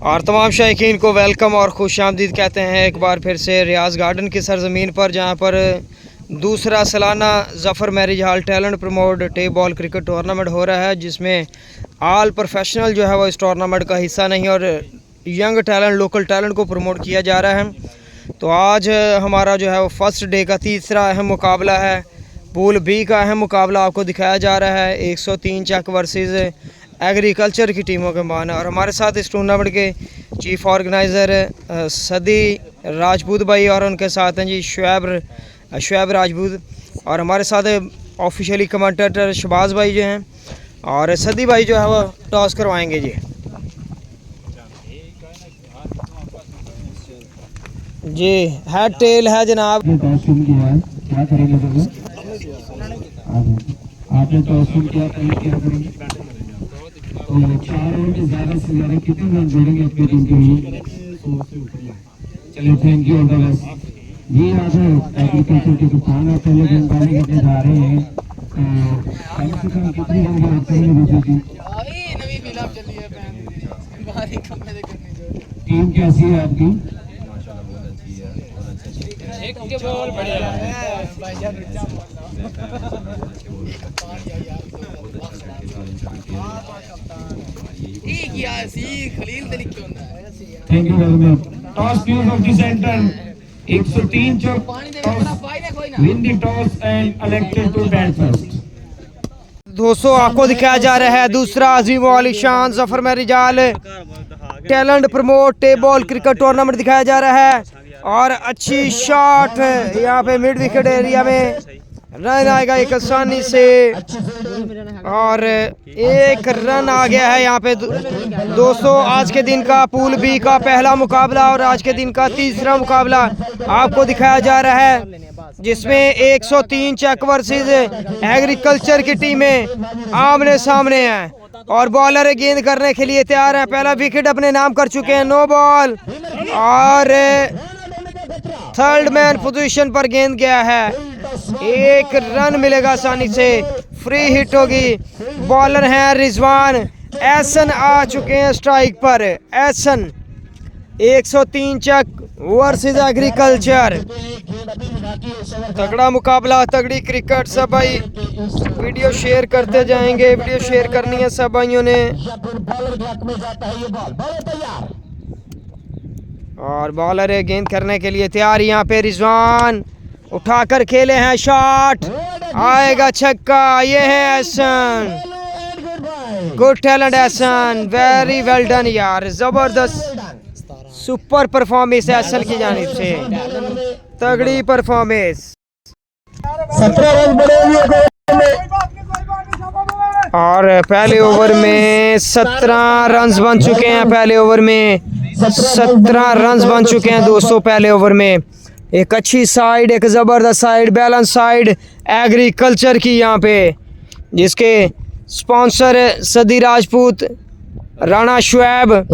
और तमाम शायकीन को वेलकम और खुश आमदीद कहते हैं एक बार फिर से रियाज गार्डन की सरज़मीन पर, जहां पर दूसरा सालाना Zafar marriage hall talent promote tape ball cricket tournament हो रहा है, जिसमें ऑल प्रोफेशनल जो है वो इस टूर्नामेंट का हिस्सा नहीं और यंग टैलेंट लोकल टैलेंट को प्रमोट किया जा रहा है। तो आज हमारा जो है वो फर्स्ट डे का तीसरा अहम मुकाबला है। पूल बी का अहम मुकाबला आपको दिखाया जा रहा है, 103 चक वर्सेस एग्रीकल्चर की टीमों के मान है। और हमारे साथ इस टूर्नामेंट के चीफ ऑर्गेनाइज़र सदी राजपूत भाई और उनके साथ हैं जी शुएब राजपूत, और हमारे साथ ऑफिशियली कमेंटेटर शबाज भाई जो हैं, और सदी भाई जो है वो टॉस करवाएंगे जी। जी हेड टेल है जनाब। क्या करेंगे आपने टॉस किया, तो 4 ओवर में ज़्यादा से ज़्यादा कितने रन जोड़ेंगे अपनी टीम के लिए? चलिए thank you, all the best. ये आज एग्रीकल्चर के किसान है, पहले गेंदबाजी करने जा रहे हैं, तो कम से कम कितनी रन बात करेंगे दूसरी टीम कैसी है आपकी? Thank you very much. Toss प्यूज of the center 103 Chak win the toss and elected to bat first. दोस्तों आपको दिखाया जा रहा है दूसरा अजीम वाली शान Zafar marriage hall talent promote tape ball cricket tournament दिखाया जा रहा है। और अच्छी शॉट यहाँ पे मिड विकेट एरिया में रन आएगा एक आसानी से, और एक रन आ गया है यहाँ पे। दोस्तों आज के दिन का पूल बी का पहला मुकाबला और आज के दिन का तीसरा मुकाबला आपको दिखाया जा रहा है, जिसमें 103 चक वर्सेस एग्रीकल्चर की टीमें आमने सामने हैं और बॉलर गेंद करने के लिए तैयार हैं। पहला विकेट अपने नाम कर चुके हैं, नो बॉल, और थर्ड मैन पोजीशन पर गेंद गया है, एक रन मिलेगा आसानी से, फ्री हिट होगी। बॉलर हैं रिजवान, एहसन आ चुके हैं स्ट्राइक पर। एहसन 103 चक वर्सेस एग्रीकल्चर, तगड़ा मुकाबला, तगड़ी क्रिकेट। सब भाई वीडियो शेयर करते जाएंगे, वीडियो शेयर करनी है सब भाइयों ने। और बॉलर गेंद करने के लिए तैयार, यहाँ पे रिजवान उठाकर खेले हैं, शॉट आएगा छक्का। ये है Ehsan, good talent Ehsan, very well done यार, जबरदस्त सुपर परफॉर्मेंस एहसन की जानिब से, तगड़ी परफॉर्मेंस। और पहले ओवर में 17 रन बन चुके हैं, पहले ओवर में 17 रन बन चुके हैं दोस्तों पहले ओवर में। एक अच्छी साइड, एक ज़बरदस्त साइड, बैलेंस साइड एग्रीकल्चर की यहाँ पे, जिसके स्पॉन्सर सदी राजपूत, राणा शुएब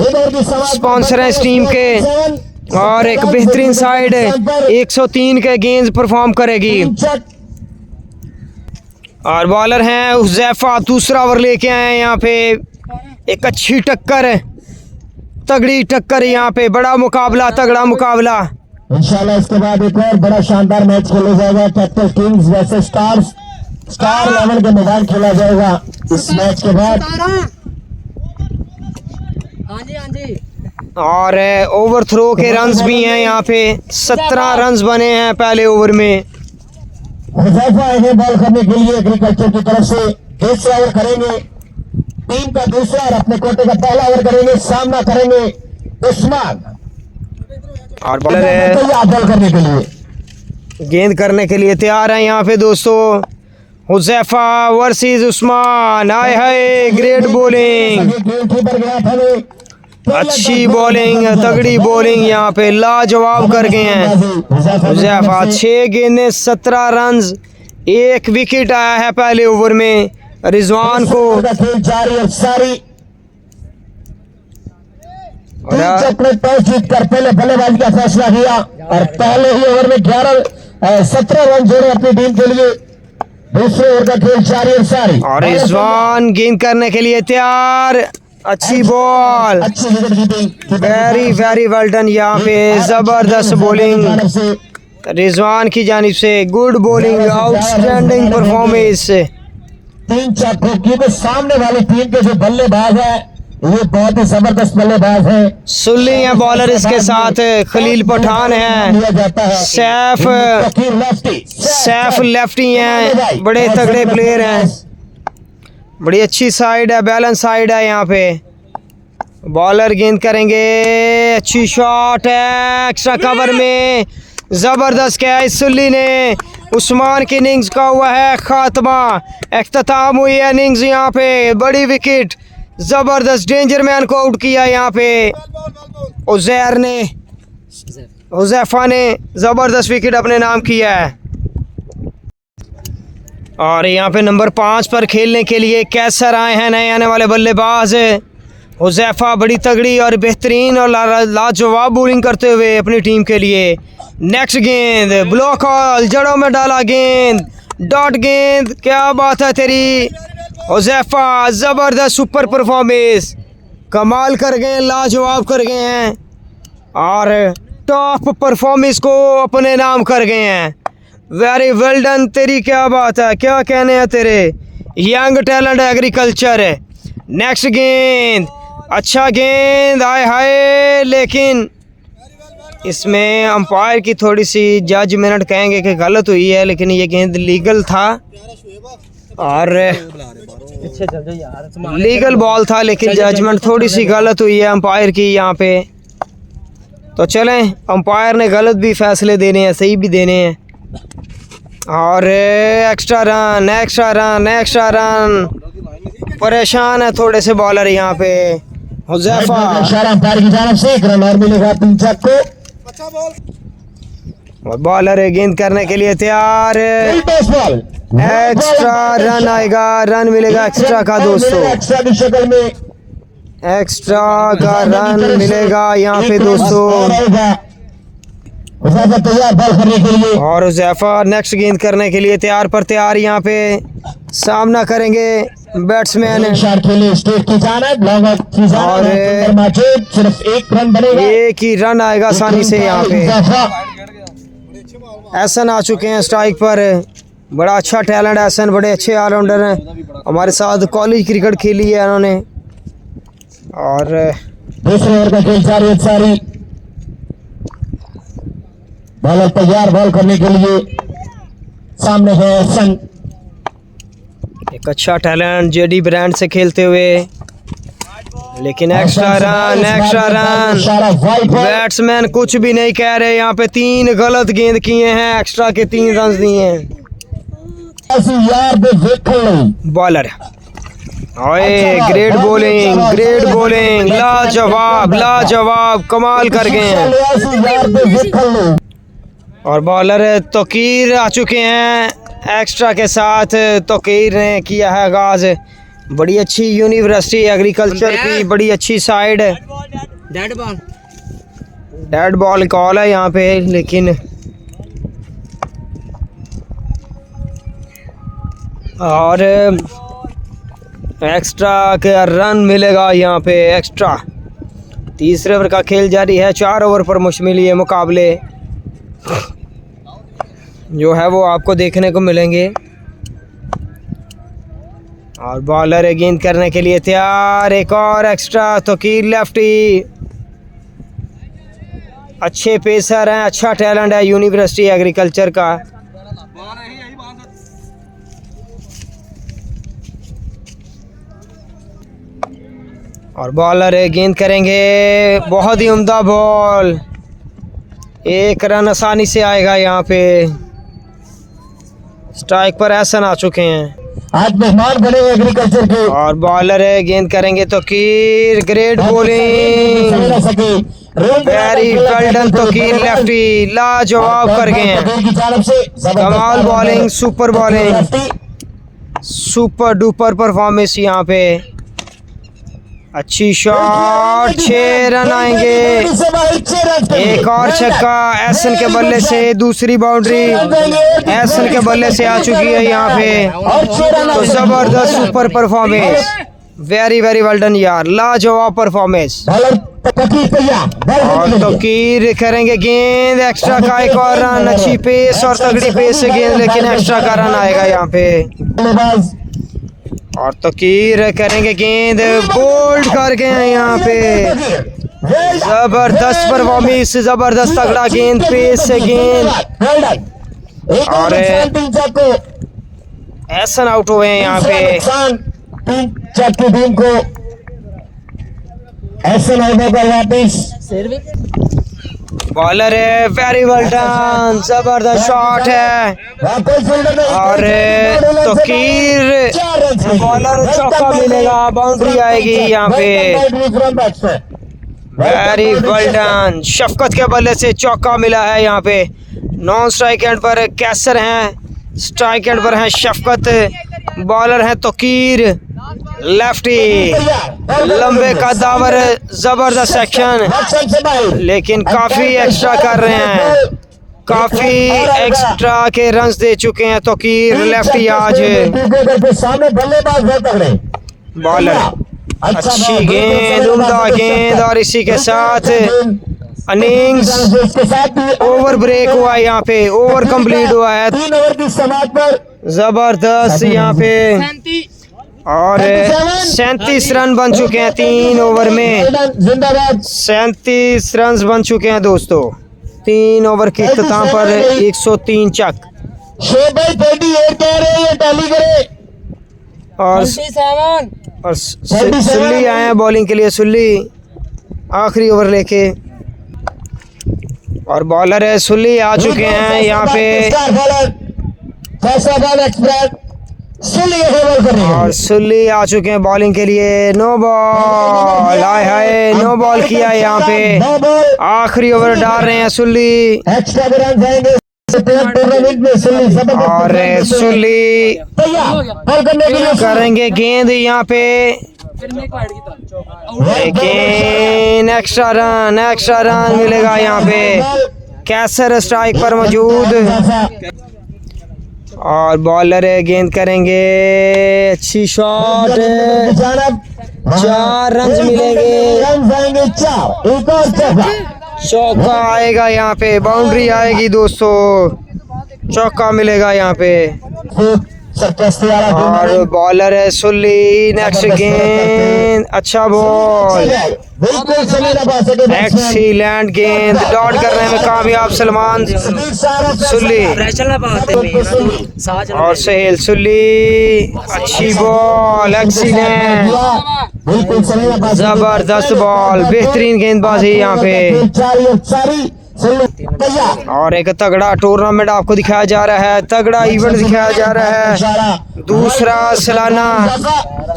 स्पॉन्सर हैं इस टीम के। और एक बेहतरीन साइड 103 के गेंद परफॉर्म करेगी। और बॉलर हैं हुज़ैफा, दूसरा ओवर लेके आए हैं यहाँ पे। एक अच्छी टक्कर, तगड़ी टक्कर यहाँ पे, बड़ा मुकाबला, तगड़ा मुकाबला। इंशाल्लाह इसके बाद एक और बड़ा शानदार मैच खेला जाएगा, capital Kings versus stars, star 11 के मैदान खेला जाएगा इस मैच के बाद। और ओवर थ्रो के रन्स भी हैं यहाँ पे, 17 रन्स बने हैं पहले ओवर में। हुज़ैफा है बॉल करने के लिए एग्रीकल्चर की तरफ से, दूसरा ओवर करेंगे टीम का दूसरा और अपने कोटे का पहला ओवर करेंगे, सामना करेंगे उस्मान। और बॉलर है करने के लिए गेंद करने के लिए तैयार है यहाँ पे दोस्तों, हुज़ैफा वर्सेस उस्मान। आए हाय, ग्रेट बॉलिंग, अच्छी बॉलिंग, तगड़ी बॉलिंग यहाँ पे, लाजवाब कर गए हैं हुज़ैफा। 6 गेंदें 17 रन, एक विकेट आया है पहले ओवर में रिजवान को। अपने टॉस जीतकर पहले बल्लेबाजी का फैसला किया और पहले ही ओवर में 17 रन जोड़े अपनी टीम के लिए। दूसरे ओवर का खेल जारी और सारी, और रिजवान गेंद करने के लिए तैयार, अच्छी बॉल, अच्छी wicket keeping, very very well done. यहाँ पे जबरदस्त बॉलिंग रिजवान की जानिब से, गुड बॉलिंग, आउटस्टैंडिंग परफॉर्मेंस। 3 छक्कों की। तो सामने वाली टीम के जो बल्लेबाज है ये बहुत ही जबरदस्त बल्लेबाज है। सुल्ली है बॉलर, इसके साथ खलील पठान है, लिया जाता है सैफ लेफ्टी हैं, बड़े तगड़े प्लेयर हैं, बड़ी अच्छी साइड है, बैलेंस साइड है। यहाँ पे बॉलर गेंद करेंगे, अच्छी शॉट है, एक्स्ट्रा कवर में, ज़बरदस्त कैच। सुल्ली ने उस्मान की इनिंग्स का हुआ है खात्मा, इख्तिताम हुई है इनिंग्स। यहाँ पे बड़ी विकेट, ज़बरदस्त डेंजर मैन को आउट किया। यहाँ पे उज़ैर ने, हुज़ैफा ने ज़बरदस्त विकेट अपने नाम किया है। और यहाँ पे नंबर 5 पर खेलने के लिए कैसर आए हैं नए आने वाले बल्लेबाज हुज़ैफा, बड़ी तगड़ी और बेहतरीन और लाजवाब बॉलिंग करते हुए अपनी टीम के लिए। नेक्स्ट गेंद, ब्लॉक हॉल, जड़ों में डाला गेंद, डॉट गेंद, क्या बात है तेरी हुज़ैफा, ज़बरदस्त सुपर परफॉर्मेंस, कमाल कर गए, लाजवाब कर गए हैं और टॉप परफॉर्मेंस को अपने नाम कर गए हैं। वेरी वेल डन तेरी, क्या बात है, क्या कहने हैं तेरे, यंग टैलेंट एग्रीकल्चर। नेक्स्ट गेंद, अच्छा गेंद, आए हाय, लेकिन इसमें अंपायर की थोड़ी सी जजमेंट कहेंगे कि गलत हुई है, लेकिन ये गेंद लीगल था और लीगल बॉल था, लेकिन जजमेंट थोड़ी सी गलत हुई है अंपायर की यहाँ पे। तो चलें, अंपायर ने गलत भी फैसले देने हैं, सही भी देने हैं। और extra run, extra run, extra run, परेशान है थोड़े से बॉलर यहाँ पे। हुज़ैफा अंपायर की जानिब से 1 रन और मिलेगा 3 छक्कों। और बॉलर गेंद करने के लिए तैयार, एक्स्ट्रा रन आएगा, रन मिलेगा एक्स्ट्रा का दोस्तों, एक्स्ट्रा की शक्ल में एक्स्ट्रा का रन मिलेगा यहाँ पे दोस्तों। हुज़ैफा तैयार बॉल करने के लिए, और हुज़ैफा नेक्स्ट गेंद करने के लिए तैयार पर तैयार। यहाँ पे सामना करेंगे बैट्समैन, शॉट खेले स्टेट की जानिब, लॉन्ग ऑफ की जानिब, मौजूद सिर्फ 1 रन बनेगा, 1 ही रन आएगा आसानी से। यहाँ पे एहसन आ चुके हैं स्ट्राइक पर, बड़ा अच्छा टैलेंट है एहसन, बड़े अच्छे ऑलराउंडर हैं, हमारे साथ कॉलेज क्रिकेट खेली है उन्होंने। और दूसरे ओवर का खेल जारी, सारी बॉलर तैयार बॉल करने के लिए, सामने है एहसन, एक अच्छा टैलेंट जेडी ब्रांड से खेलते हुए, लेकिन extra run, extra run, batsman कुछ भी नहीं कह रहे। यहाँ पे 3 गलत गेंद किए हैं, एक्स्ट्रा के 3 रन दिए हैं बॉलर। ओए ग्रेट बॉलिंग, ग्रेट बॉलिंग, लाजवाब, लाजवाब, कमाल कर गए हैं। और बॉलर तोकीर आ चुके हैं एक्स्ट्रा के साथ, तोकीर ने किया है आगाज, बड़ी अच्छी यूनिवर्सिटी एग्रीकल्चर की, बड़ी अच्छी साइड है। डेड बॉल कॉल है यहाँ पे, लेकिन और एक्स्ट्रा का रन मिलेगा यहाँ पे एक्स्ट्रा। तीसरे ओवर का खेल जारी है, 4 ओवर पर मुश्तमिल ये मुकाबले जो है वो आपको देखने को मिलेंगे। और बॉलर गेंद करने के लिए तैयार, एक और एक्स्ट्रा, तोकीर लेफ्टी, अच्छे पेसर हैं, अच्छा टैलेंट है यूनिवर्सिटी एग्रीकल्चर का। और बॉलर गेंद करेंगे, बहुत ही उम्दा बॉल, 1 रन आसानी से आएगा यहाँ पे। स्ट्राइक पर एहसन आ चुके हैं, आज मेहमान बने एग्रीकल्चर के। और बॉलर गेंद करेंगे Toqeer, great bowling, very well done Toqeer lefty, लाजवाब कर गए हैं, कमाल bowling, super bowling, super duper performance यहाँ पे। अच्छी शॉट, 6 रन आएंगे, एक और छक्का एहसन के बल्ले से, दूसरी बाउंड्री एहसन के बल्ले से आ चुकी है यहाँ पे। तो जबरदस्त super performance, very very well done यार, लाजवाब परफॉर्मेंस। बॉलर तकीर तैयार और तकीर करेंगे गेंद, एक्स्ट्रा का एक और रन, अच्छी पेस और तगड़ी पेस से गेंद, लेकिन एक्स्ट्रा का रन आएगा यहाँ पे। बल्लेबाज और तकीर करेंगे गेंद, बोल्ड कर गए हैं यहाँ पे। जबरदस्त परफॉर्मेंस, जबरदस्त तगड़ा गेंद, पेस से गेंद, और एहसन आउट हुए हैं यहाँ पे। टीम चक की टीम को ऐसे होने पर वापिस बॉलर है, वेरी वेल डन, जबरदस्त शॉट है। और तकीर, बॉलर चौका मिलेगा, बाउंड्री आएगी यहाँ पे। वेरी वेल डन, शफकत के बल्ले से चौका मिला है यहाँ पे। नॉन स्ट्राइक एंड पर कैसर हैं, स्ट्राइक एंड पर हैं शफकत, बॉलर हैं तकीर, लेफ्टी, लंबे कदावर, जबरदस्त एक्शन, लेकिन काफी एक्स्ट्रा कर रहे हैं, काफी एक्स्ट्रा के रन्स दे चुके हैं तकीर, लेफ्टी आज। सामने बल्लेबाज बहुत तगड़े, बॉलर अच्छी गेंद, उम्दा गेंद, और इसी के साथ इनिंग्स ओवर ब्रेक हुआ है यहाँ पे, ओवर कंप्लीट हुआ है। 3 ओवर की समाप्त पर जबरदस्त यहाँ पे, और 37 रन बन चुके हैं 3 ओवर में। जिंदाबाद 37 रन बन चुके हैं दोस्तों 3 ओवर के इख्तिताम पर। 103 चक, शेख भाई 38 कह रहे हैं, ये टैली करे। और सुल्ली आए हैं बॉलिंग के लिए, सुल्ली आखिरी ओवर लेके, और बॉलर है सुल्ली आ चुके हैं यहाँ पे। और सुल्ली आ चुके हैं बॉलिंग के लिए, नो बॉल, आए हाय, नो बॉल किया यहाँ पे, आखिरी ओवर डाल रहे हैं सुल्ली। और सुल्ली करेंगे गेंद यहाँ पे, लेकिन एक्स्ट्रा रन मिलेगा यहाँ पे। कैसर स्ट्राइक पर मौजूद, और बॉलर गेंद करेंगे, अच्छी शॉट, 4 रन मिलेंगे, चौका आएगा यहाँ पे, बाउंड्री आएगी दोस्तों, चौका मिलेगा यहाँ पे। और बॉलर है सुल्ली, नेक्स्ट गेंद, अच्छा बॉल, एक्सीलेंट गेंद, डॉट करने में कामयाब सलमान सुल्ली, और सहेल सुल्ली, अच्छी बॉल, एक्सीलेंट, जबरदस्त बॉल, बेहतरीन गेंदबाजी यहाँ पे। और एक तगड़ा टूर्नामेंट आपको दिखाया जा रहा है, तगड़ा इवेंट दिखाया जा रहा है, दूसरा सालाना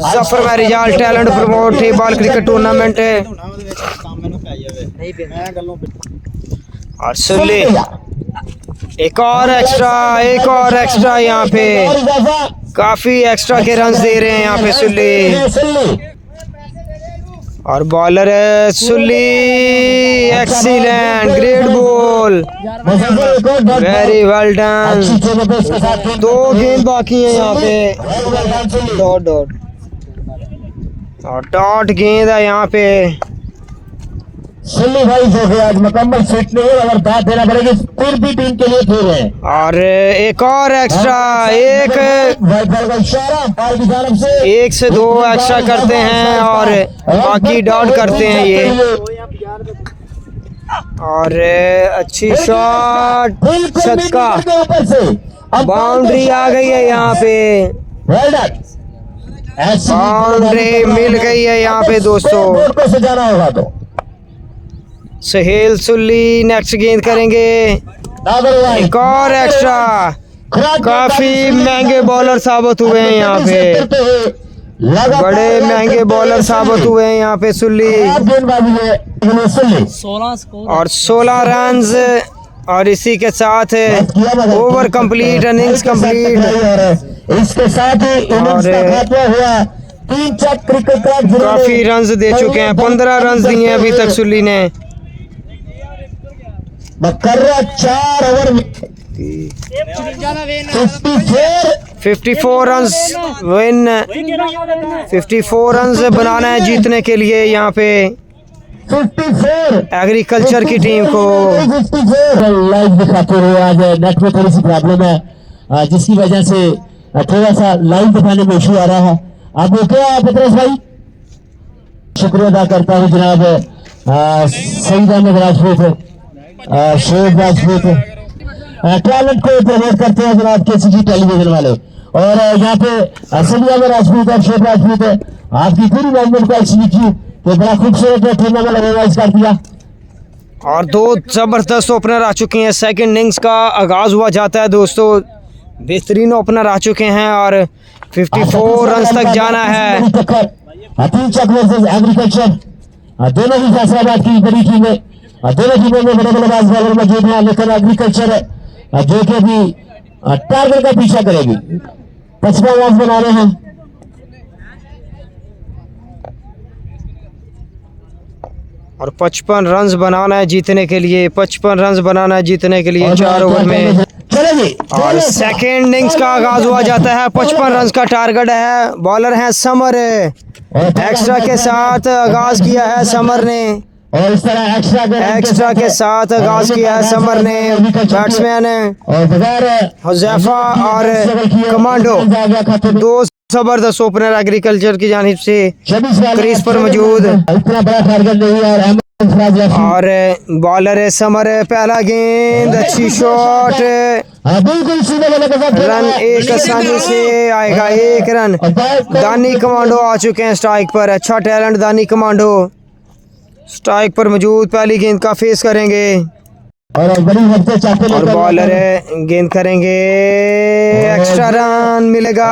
जफर में Rijal talent promote ball cricket tournament है। और सुल्ली एक और एक्स्ट्रा यहाँ पे, काफी एक्स्ट्रा के रन दे रहे हैं यहाँ पे सुल्ली। और बॉलर है Sulli, excellent, great ball, very well done. 2 गेंद बाकी है यहाँ पे, डॉट और डॉट गेंद है यहाँ पे। सुल्ली भाई जो है आज मुकम्मल फिट नहीं है, अगर दांत देना पड़ेगी, फिर भी टीम के लिए खेल रहे हैं। और एक और एक्स्ट्रा, एक से 2 एक्स्ट्रा करते हैं और बाकी डॉट करते हैं ये। और अच्छी शॉट, छक्का, बाउंड्री आ गई है यहाँ पे, बाउंड्री मिल गई है यहाँ पे दोस्तों। सजाना होगा तो सहेल सुल्ली नेक्स्ट गेंद करेंगे, एक और एक्स्ट्रा, काफी महंगे बॉलर साबित हुए हैं यहाँ पे, बड़े महंगे बॉलर साबित हुए हैं यहाँ पे सुल्ली। और 16 रन्स, और इसी के साथ ओवर कंप्लीट, इनिंग्स कंप्लीट, इसके साथ ही इनिंग्स का खात्मा हुआ। 3 चक क्रिकेट काफी रन्स दे चुके हैं, 15 रन्स दिए अभी तक सुल्ली ने। मकर्रा 4 ओवर में 54 रन विन, 54 रन बनाना है जीतने के लिए यहाँ पे 54 एग्रीकल्चर की टीम को। 54 लाइव दिखाते हुए आज नेट में थोड़ी सी प्रॉब्लम है, जिसकी वजह से थोड़ा सा लाइव दिखाने में इशू आ रहा है। आप ओके हैं पतरस भाई? शुक्रिया अदा करता हूँ जनाब सईद अहमद राजपूत, शोएब राजपूत, टैलेंट को प्रमोट करते हैं जनाब केसीजी टेलीविजन वाले। और यहाँ पे सईद अहमद राजपूत और शोएब राजपूत आपकी पूरी मैनेजमेंट को अच्छी लिखी तो बड़ा खूबसूरत टूर्नामेंट ऑर्गेनाइज कर दिया। और दो जबरदस्त ओपनर आ चुके हैं। सेकंड इनिंग्स का आगाज हुआ जाता है दोस्तों, बेहतरीन ओपनर आ चुके हैं और 54 रन तक जाना है। एग्रीकल्चर दोनों ही फैसलाबाद की बड़ी टीमें, दोनों टीमों में बड़े बल्लेबाज बॉलर मौजूद हैं, लेकिन एग्रीकल्चर जो कि अभी टारगेट का पीछा करेगी। 55 रन बना रहे हैं। और 55 रन बनाना है जीतने के लिए, 55 रन बनाना है जीतने के लिए 4 ओवर में। और सेकेंड इनिंग्स का आगाज हुआ जाता है। 55 रन का टारगेट है। बॉलर हैं समर, एक्स्ट्रा के साथ आगाज किया है समर ने, और इस तरह एक्स्ट्रा के साथ आगाज किया है समर ने। बैट्समैन और बगैर हुज़ैफा और कमांडो, दो जबरदस्त ओपनर एग्रीकल्चर की जानिब से क्रीज पर मौजूद। इतना बड़ा टारगेट नहीं है। और बॉलर है समर, पहला गेंद, अच्छी शॉट, रन एक आसानी से आएगा, 1 रन। दानी कमांडो आ चुके हैं स्ट्राइक पर। अच्छा टैलेंट दानी कमांडो स्ट्राइक पर मौजूद, पहली गेंद का फेस करेंगे और बॉलर है गेंद करेंगे, एक्स्ट्रा रन मिलेगा,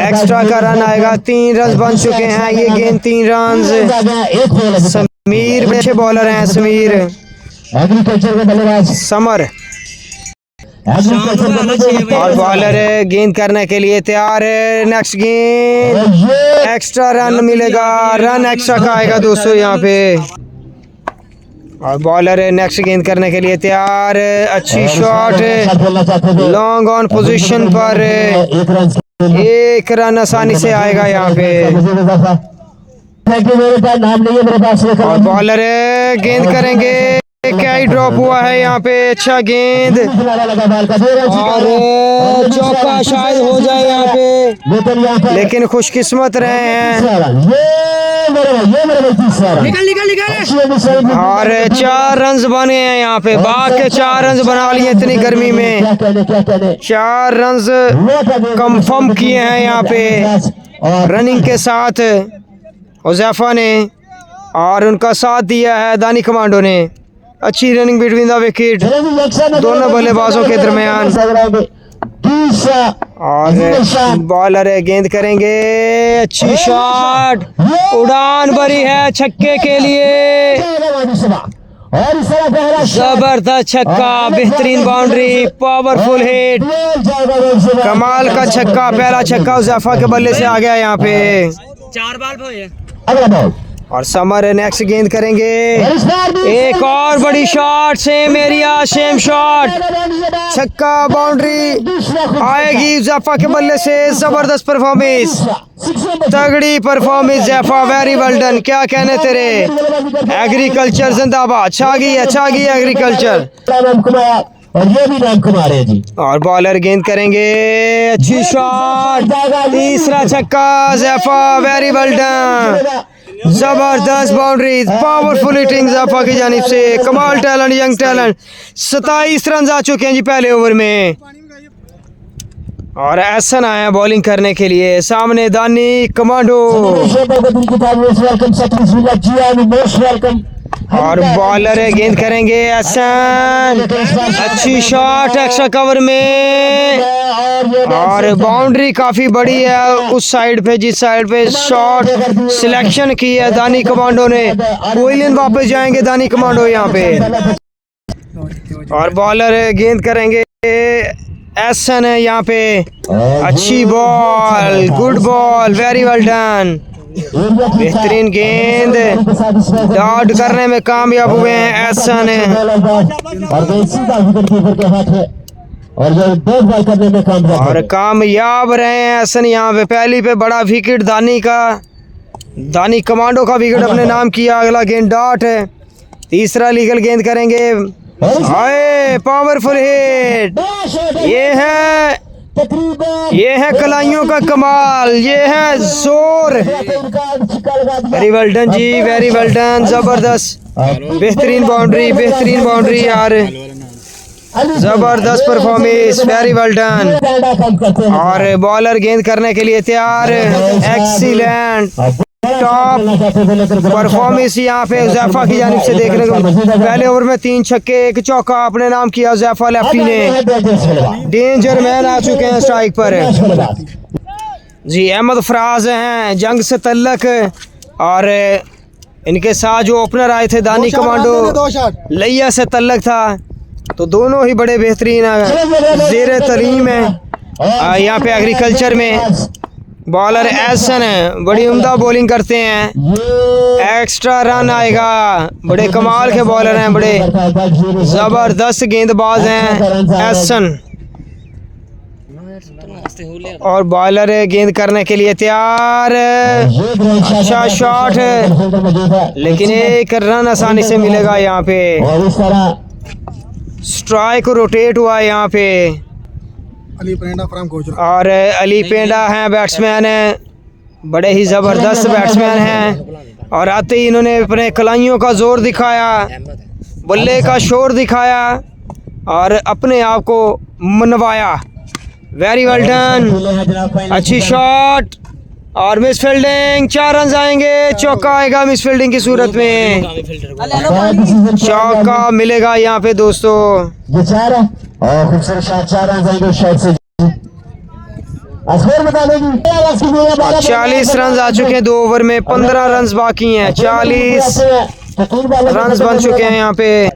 एक्स्ट्रा का रन आएगा। 3 रन बन चुके हैं, ये गेंद 3 रन। समीर अच्छे बॉलर हैं, समीर एग्रीकल्चर के बल्लेबाज समर। और बॉलर है गेंद करने के लिए तैयार है। नेक्स्ट गेंद, एक्स्ट्रा रन मिलेगा, रन एक्स्ट्रा का आएगा दोस्तों यहाँ पे। और बॉलर है नेक्स्ट गेंद करने के लिए तैयार, अच्छी शॉट, लॉन्ग ऑन पोजीशन पर, 1 रन आसानी से आएगा यहाँ पे। और बॉलर है गेंद करेंगे, क्या ही ड्रॉप हुआ है यहाँ पे। अच्छा गेंद और चौका शायद हो जाए यहाँ पे, लेकिन खुशकिस्मत रहे हैं। और 4 रन बने हैं यहाँ पे, बाग के 4 रन बना लिए इतनी गर्मी में। 4 रन कंफर्म किए हैं यहाँ पे रनिंग के साथ हुज़ैफा ने, और उनका साथ दिया है दानी कमांडो ने। अच्छी रनिंग बिटवीन द विकेट दोनों बल्लेबाजों के दरमियान। और बॉलर है गेंद करेंगे, अच्छी शॉट, उड़ान भरी है छक्के के लिए, जबरदस्त छक्का, बेहतरीन बाउंड्री, पावरफुल हिट, कमाल का छक्का। पहला छक्का हुज़ैफा के बल्ले से आ गया यहाँ पे। 4 बॉल और समर नेक्स्ट गेंद करेंगे, एक और बड़ी shot, same area same shot, छक्का, बाउंड्री आएगी हुज़ैफा के बल्ले से। जबरदस्त परफॉर्मेंस, तगड़ी परफॉर्मेंस ज़ैफा, वेरी वेल डन। क्या कहने तेरे, एग्रीकल्चर जिंदाबाद, छा गई एग्रीकल्चर। और ये भी नाम कुमार है जी। और बॉलर गेंद करेंगे, अच्छी शॉट, तीसरा छक्का ज़ैफा, वेरी वेल डन। जबरदस्त बाउंड्री, पावरफुल हिटिंग ज़ैफा की जानिब से, कमाल टैलेंट, यंग टैलेंट। 27 रन आ चुके हैं जी पहले ओवर में। और एहसन आया बॉलिंग करने के लिए, सामने दानी कमांडो। और बॉलर है गेंद करेंगे, एहसन, अच्छी शॉट, एक्स्ट्रा कवर में, और बाउंड्री काफी बड़ी है उस साइड पे, जिस साइड पे शॉट सिलेक्शन की है दानी कमांडो ने। कोयलिन वापस जाएंगे दानी कमांडो यहाँ पे। और बॉलर है गेंद करेंगे, एहसन है यहाँ पे, अच्छी ball, good ball, very well done. बेहतरीन गेंद, डॉट करने में कामयाब हुए हैं एहसन। और जो डॉट बॉल करने में कामयाब और है। कामयाब रहे हैं हसन यहाँ पे। पहली पे बड़ा विकेट दानी का, दानी कमांडो का विकेट अपने नाम किया। अगला गेंद डॉट है, तीसरा लीगल गेंद करेंगे। आए पावरफुल हिट, ये है तकरीबन ये है कलाइयों का कमाल, ये है जोर। वेरी वेल डन जी, वेरी वेल डन, जबरदस्त, बेहतरीन बाउंड्री, बेहतरीन बाउंड्री यार, जबरदस्त परफॉर्मेंस, वेरी वेल डन। और बॉलर गेंद करने के लिए तैयार, एक्सीलेंट टॉप परफॉर्मेंस यहाँ पे उज़ैफा की जानिब से देखने को। पहले ओवर में 3 छक्के 1 चौका अपने नाम किया उज़ैफा लेफ्टी ने। डेंजर मैन आ चुके हैं स्ट्राइक पर जी। अहमद फराज हैं जंग से तल्लक, और इनके साथ जो ओपनर आए थे दानी कमांडो लैया से तल्लक था। तो दोनों ही बड़े बेहतरीन ज़ेर तलीम है यहाँ पे एग्रीकल्चर में। बॉलर एहसन है, बड़ी उम्दा बॉलिंग करते हैं, एक्स्ट्रा रन आएगा। बड़े कमाल के बॉलर हैं, बड़े ज़बरदस्त गेंदबाज हैं एहसन। और बॉलर गेंद करने के लिए तैयार, अच्छा शॉट है लेकिन 1 रन आसानी से मिलेगा यहाँ पे। स्ट्राइक रोटेट हुआ है यहाँ पे। अली पेंडा फ्रॉम गुजरात, और अली पेंडा हैं बैट्समैन, बड़े ही ज़बरदस्त बैट्समैन हैं। और आते ही इन्होंने अपने कलाइयों का जोर दिखाया, बल्ले का शोर दिखाया और अपने आप को मनवाया। वेरी वेल डन, अच्छी शॉट और मिस फील्डिंग। 4 रन आएंगे, चौका आएगा मिस फील्डिंग की सूरत में, चौका मिलेगा यहाँ पे दोस्तों। ये 4 है और खूबसूरत शॉट, 4 रन आएंगे शॉट से। स्कोर बता देगी। 40 रन आ चुके हैं 2 ओवर में, 15 रन बाकी हैं। 40 रन बन चुके हैं यहाँ पे।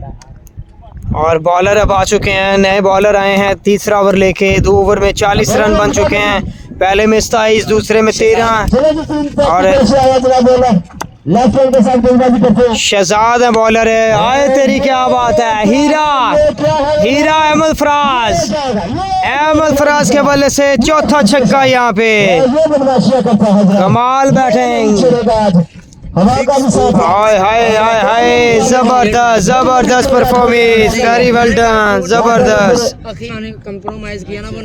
और बॉलर अब आ चुके हैं, नए बॉलर आए हैं तीसरा ओवर लेके। 2 ओवर में 40 रन बन चुके हैं। पहले में 27, दूसरे में 13। और शहजाद है बॉलर है। आए तेरी क्या बात है, हीरा अहमद फराज, अहमद फराज के बल्ले से चौथा छक्का यहाँ पे। कमाल बैटिंग, हाय हाय हाय हाय, जबरदस्त जबरदस्त परफॉर्मेंस, वेरी वेल डन, जबरदस्त।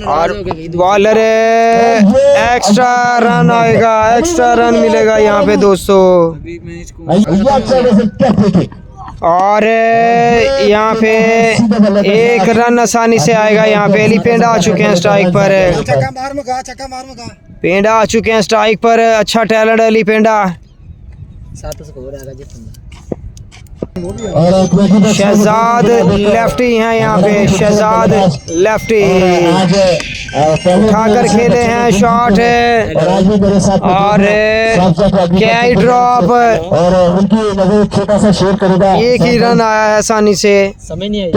और बॉलर एक्स्ट्रा रन आएगा, एक्स्ट्रा रन मिलेगा यहाँ पे दोस्तों। और यहाँ पे 1 रन आसानी से आएगा यहाँ पे। अली पेंडा आ चुके हैं स्ट्राइक पर, पेंडा आ चुके हैं स्ट्राइक पर। अच्छा टैलेंट अली पेंडा। शहजाद लेफ्टी हैं यहाँ पे, शहजाद लेफ्टी उठाकर खेले हैं, शॉट है और कैच ड्रॉप। और उनकी नजर छोटा सा शेयर करेगा। 1 ही रन आया है आसानी से। समझ नहीं आई।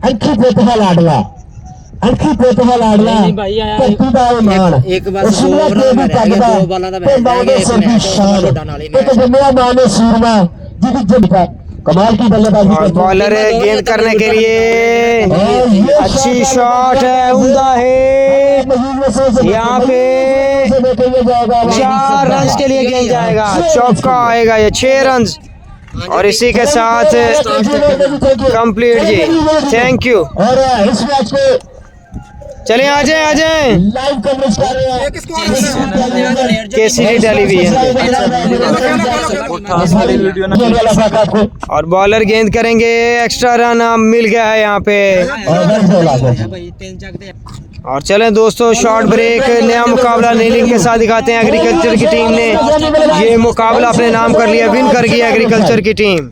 अंकित बेतहा लाडला, अंकित बेतहा लाडला एक बार कमाल की बल्लेबाजी। और बॉलर गेंद करने के लिए अच्छी शॉट है, उम्दा है यहाँ पे। 4 रन के लिए गेंद जाएगा, चौका आएगा, ये 6 रन। और इसी के साथ कंप्लीट जी, थैंक यू। और इस मैच को चलिए आ जाए, आ जाए। लाइव कवरेज कर रहे हैं केसीडी टेलीविजन। और बॉलर गेंद करेंगे, एक्स्ट्रा रन मिल गया है यहाँ पे। और चलें दोस्तों, शॉर्ट ब्रेक। नया मुकाबला नई लीग के साथ दिखाते हैं। एग्रीकल्चर की टीम ने ये मुकाबला अपने नाम कर लिया, विन कर गई एग्रीकल्चर की टीम।